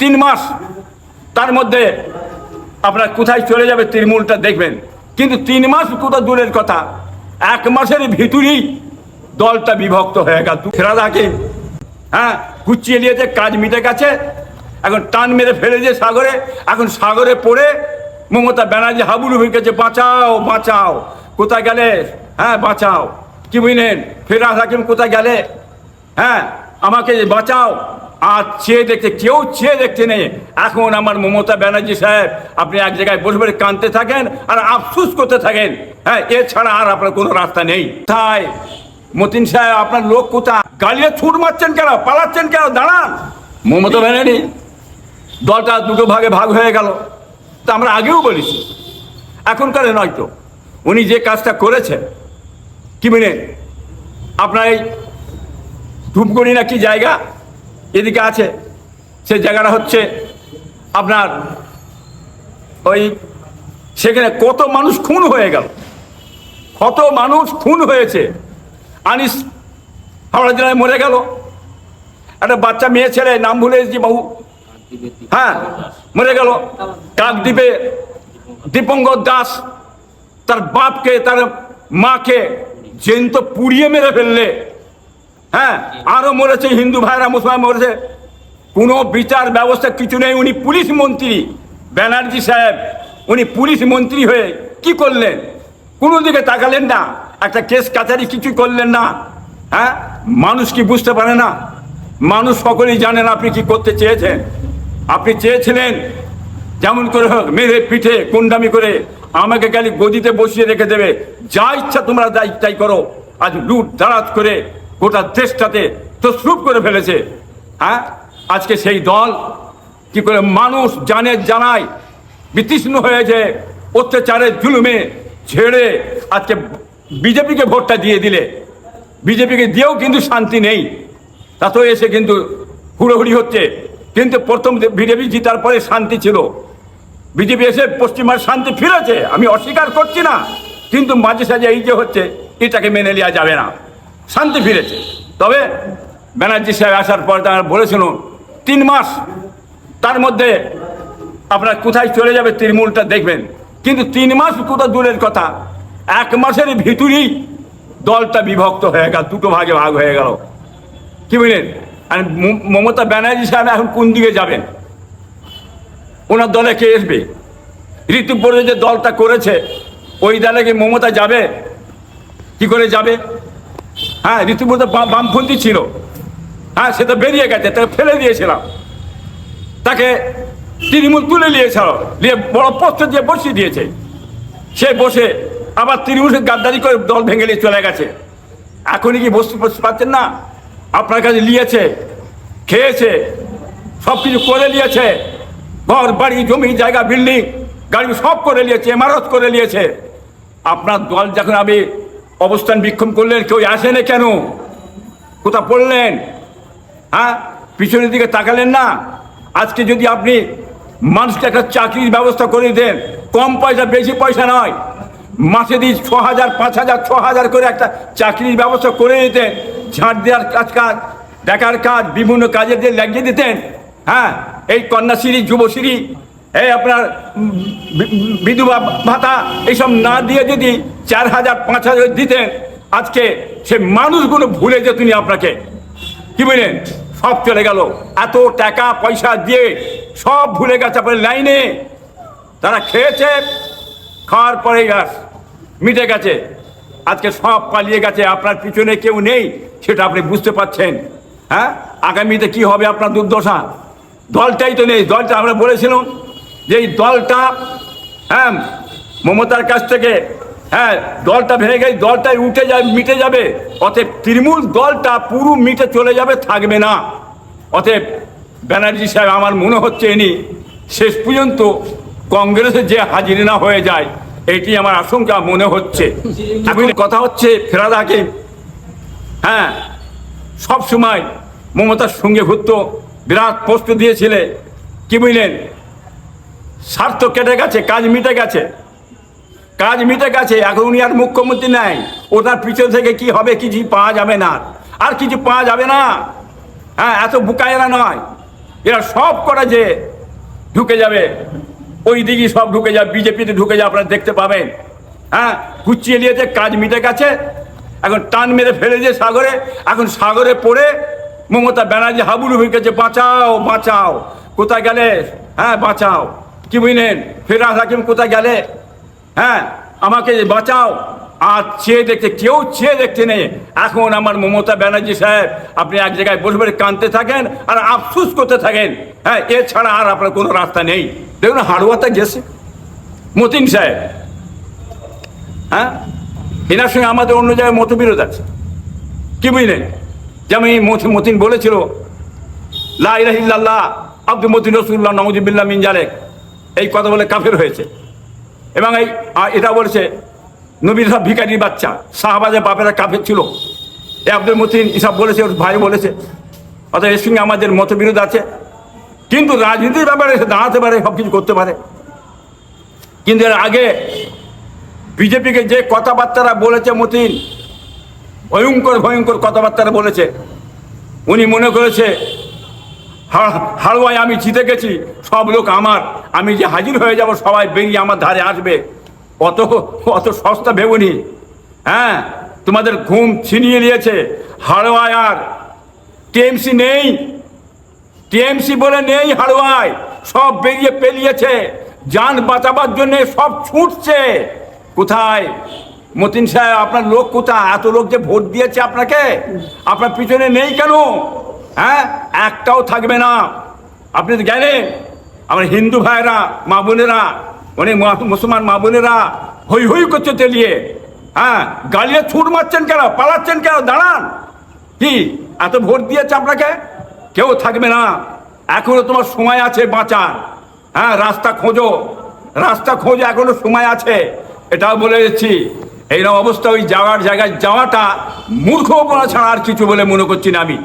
3 মাস, তার মধ্যে আপনার কোথায় চলে যাবে তৃণমূলটা দেখবেন। কিন্তু 3 মাস কোথা দূরের কথা, 1 মাসের ভিতরেই দলটা বিভক্ত হয়ে গেল। ফেরাদ হাকিম গুছিয়ে নিয়েছে, কাজ মিটে গেছে, এখন টান মেরে ফেলে দিয়ে সাগরে, এখন সাগরে পড়ে মমতা ব্যানার্জি হাবুডুবু গেছে, বাঁচাও বাঁচাও, কোথায় গেলে? বাঁচাও, কি বুঝলেন? ফেরাদ হাকিম কোথায় গেলে? আমাকে বাঁচাও। আর চেয়ে দেখতে কেউ চেয়ে দেখতে নেই। এখন আমার মমতা ব্যানার্জি সাহেব, আপনি এক জায়গায় বসে বসে কাঁদতে থাকেন আর আফসুস করতে থাকেন। এছাড়া আর আপনার কোনো রাস্তা নেই। তাই মতিন সাহেব, আপনার লোক কোথায়? গালিয়ে ছুট মারছেন কেন? পালাচ্ছেন কেন? দাঁড়ান। মমতা ব্যানার্জি দলটা দুটো ভাগে ভাগ হয়ে গেল, তা আমরা আগেও বলেছি, এখনকার নয় তো। উনি যে কাজটা করেছে, কি মানে আপনার এই ধূপগুড়ি না কি জায়গা এদিকে আছে, সে জায়গাটা হচ্ছে আপনার ওই, সেখানে কত মানুষ খুন হয়ে গেল, কত মানুষ খুন হয়েছে। আনিস হাওড়া জেলায় মরে গেল, একটা বাচ্চা মেয়ে ছেলে, নাম ভুলে এসেছি বাবু, মরে গেল। কাকদ্বীপে দীপঙ্কর দাস তার বাপকে, তার মাকে জ্যান্ত পুড়িয়ে মেরে ফেললে। আরো মরেছে হিন্দু ভাইরা, মুসলমান মরেছে, কোনো বিচার ব্যবস্থা কিছু নেই। উনি পুলিশ মন্ত্রী, ব্যানার্জি সাহেব, উনি পুলিশ মন্ত্রী হয়ে কি করলেন? কোনো দিকে তাকালেন না, একটা কেস কাছারি কিছু করলেন না। মানুষ কি বুঝতে পারে না? মানুষ সকলেই জানেন আপনি কি করতে চেয়েছেন। আপনি চেয়েছিলেন যেমন করে হোক মেরে পিঠে কুন্ডামি করে আমাকে খালি গদিতে বসিয়ে রেখে দেবে, যা ইচ্ছা তোমরা তাই করো। আজ লুট দাঁড়াত করে গোটা দেশটাতে তসরুপ করে ফেলেছে। আজকে সেই দল কি করে মানুষ জানায় বিতৃষ্ণ হয়েছে অত্যাচারের জুলুমে ছেড়ে আজকে বিজেপিকে ভোটটা দিয়ে দিলে। বিজেপিকে দিয়েও কিন্তু শান্তি নেই, তাতেও এসে কিন্তু হুড়োহুড়ি হচ্ছে। কিন্তু প্রথম বিজেপি জিতার পরে শান্তি ছিল, বিজেপি এসে পশ্চিমবঙ্গের শান্তি ফিরেছে, আমি অস্বীকার করছি না। কিন্তু মাঝে সাঝে এই যে হচ্ছে, এটাকে মেনে নেওয়া যাবে না। শান্তি ফিরেছে, তবে ব্যানার্জি সাহেব আসার পর তারা বলেছিল 3 মাস, তার মধ্যে আপনার কোথায় চলে যাবে তৃণমূলটা দেখবেন। কিন্তু 3 মাস কোথা দূরের কথা, 1 মাসের ভিতরেই দলটা বিভক্ত হয়ে গেল, দুটো ভাগে ভাগ হয়ে গেল। কি বুঝলেন? আর মমতা ব্যানার্জি সাহেব এখন কোন দিকে যাবেন? ওনার দলে কে আসবে? ঋতুপর্বে যে দলটা করেছে, ওই দলে কি মমতা যাবে? কি করে যাবে? ঋতুপর্বে বামপন্থী ছিল, সে তো বেরিয়ে গেছে, তাকে ফেলে দিয়েছিলাম, তাকে তৃণমূল তুলে নিয়েছিল, নিয়ে বড় পোস্ট দিয়ে বসিয়ে দিয়েছে। সে বসে আবার তৃণমূলকে গাদ্দারি করে দল ভেঙে নিয়ে চলে গেছে। এখনই কি বসতে পারছেন না? আপনার কাছে নিয়েছে, খেয়েছে, সব কিছু করে নিয়েছে, ঘর বাড়ি জমি জায়গা বিল্ডিং গাড়ি সব করে নিয়েছে, ইমারত করে নিয়েছে। আপনার দল যখন আমি অবস্থান বিক্ষোভ করলেন, কেউ আসেনি কেন? কোথা পড়লেন? পিছনের দিকে তাকালেন না? আজকে যদি আপনি মানুষকে একটা চাকরির ব্যবস্থা করে দেন, কম পয়সা বেশি পয়সা নয়, মাসে দিয়ে 6,000 5,000 6,000 করে একটা চাকরির ব্যবস্থা করে দিতেন, ঝাঁট দেওয়ার কাজ দেখার কাজ বিভিন্ন কাজে দিয়ে লাগিয়ে দিতেন। এই কন্যাশ্রী, যুবশ্রী, এই আপনার বিধবা ভাতা, এইসব না দিয়ে যদি 4,000 5,000 দিতেন, আজকে সে মানুষগুলো ভুলে যেত আপনাকে। কি বলেন? সব চলে গেল, এত টাকা পয়সা দিয়ে সব ভুলে গেছে। আপনার লাইনে তারা খেয়েছে, খাওয়ার পরে গাছ মিটে গেছে, আজকে সব পালিয়ে গেছে, আপনার পিছনে কেউ নেই, সেটা আপনি বুঝতে পারছেন। আগামীতে কি হবে আপনার দুর্দশা? দলটাই তো নেই। দলটা আমরা বলেছিলাম যে এই দলটা মমতার কাছ থেকে দলটা ভেঙে গেছে, দলটাই উঠে যাবে, মিটে যাবে। অতএব তৃণমূল দলটা পুরো মিটে চলে যাবে, থাকবে না। অতএব ব্যানার্জি সাহেব, আমার মনে হচ্ছে ইনি শেষ পর্যন্ত কংগ্রেসে যে হাজির না হয়ে যায়, এটি আমার আশঙ্কা মনে হচ্ছে। এখন কথা হচ্ছে ফেরাদ হাকিম সব সময় মমতার সঙ্গে ঘুরতো, বিরাট পোস্ট দিয়েছিলে। কি বুঝলেন? স্বার্থ কেটে গেছে, কাজ মিটে গেছে, কাজ মিটে গেছে। এখন উনি আর মুখ্যমন্ত্রী নাই, ওটার পিছন থেকে কি হবে কিছু পাওয়া যাবে না, আর কিছু পাওয়া যাবে না। এত বুকায়েরা নয়, এরা সব করা যে ঢুকে যাবে, ওই দিকে সব ঢুকে যাবে, বিজেপিতে ঢুকে যাবে, আপনারা দেখতে পাবেন। হ্যাঁ, গুছিয়ে নিয়েছে, কাজ মিটে গেছে, এখন টান মেরে ফেলে দিয়ে সাগরে, এখন সাগরে পড়ে মমতা ব্যানার্জি হাবুডু হয়ে গেছে, বাঁচাও বাঁচাও, কোথায় গেলে? হ্যাঁ বাঁচাও, কি বুঝলেন? ফেরাজ হাকিম কোথায় গেলে? হ্যাঁ আমাকে বাঁচাও। আর চেয়ে দেখতে কেউ চেয়ে দেখতে নেই। এখন আমার মমতা ব্যানার্জি সাহেব, আপনি এক জায়গায় বসে বসে কাঁদতে থাকেন আর আফসুস করতে থাকেন। হ্যাঁ, এছাড়া আর আপনার কোনো রাস্তা নেই। দেখুন হাড়ুয়াতে গেছে মতিন সাহেব, হ্যাঁ এনার সঙ্গে আমাদের অন্য জায়গায় মতবিরোধ আছে, কি বুঝলেন? যেমন এই মতিন বলেছিল লা ইলাহা ইল্লাল্লাহ আব্দুল মতিন রাসূলুল্লাহ নাউযুবিল্লাহ মিন জালিক, এই কথা বলে কাফের হয়েছে। এবং এটা বলেছে নবীর সব ভিখারির বাচ্চা, সাহাবাদের বাপেরা কাফের ছিল, এই আব্দুল মতিন এসব বলেছে, ওর ভাই বলেছে। অর্থাৎ এর সঙ্গে আমাদের মতবিরোধ আছে, কিন্তু রাজনীতির ব্যাপারে এসে দাঁড়াতে পারে, সব কিছু করতে পারে। কিন্তু এর আগে বিজেপিকে যে কথাবার্তারা বলেছে মতিন, ভয়ঙ্কর ভয়ঙ্কর কথাবার্তারা বলেছে। উনি মনে করেছে হালুয়ায় আমি জিতে গেছি, সব লোক আমার, আমি যে হাজির হয়ে যাব সবাই বেরিয়ে আমার ধারে আসবে। অত অত সস্তা ভেবনি। হ্যাঁ, তোমাদের ঘুম ছিনিয়ে নিয়েছে। হালুয়ায় আর টিএমসি নেই, টিএমসি বলে নেই হালুয়ায়, সব বেরিয়ে পেলিয়েছে, যান বাঁচাবার জন্য সব ছুটছে। কোথায় মতিন সাহেব, আপনার লোক কোথায়? এত লোক যে ভোট দিয়েছে আপনাকে, আপনার পিছনে নেই কেন? হ্যাঁ, একটাও থাকবে না। আপনি তো গেলেন, আমার হিন্দু ভাইরা মা বোনেরা, অনেক মুসলমান মা বোনেরা হই হই করছে তেলিয়ে। হ্যাঁ, গালিয়ে ছুট মারছেন কেন, পালাচ্ছেন কেন? দাঁড়ান। কি এত ভোট দিয়েছে আপনাকে? কেউ থাকবে না, এখনো তোমার সময় আছে বাঁচার। হ্যাঁ, রাস্তা খোঁজো, রাস্তা খোঁজো, এখনো সময় আছে। এটাও বলে দিচ্ছি, এইরকম অবস্থা ওই যাওয়ার জায়গায় যাওয়াটা মূর্খপনা ছাড়া আর কিছু বলে মনে করছি না আমি।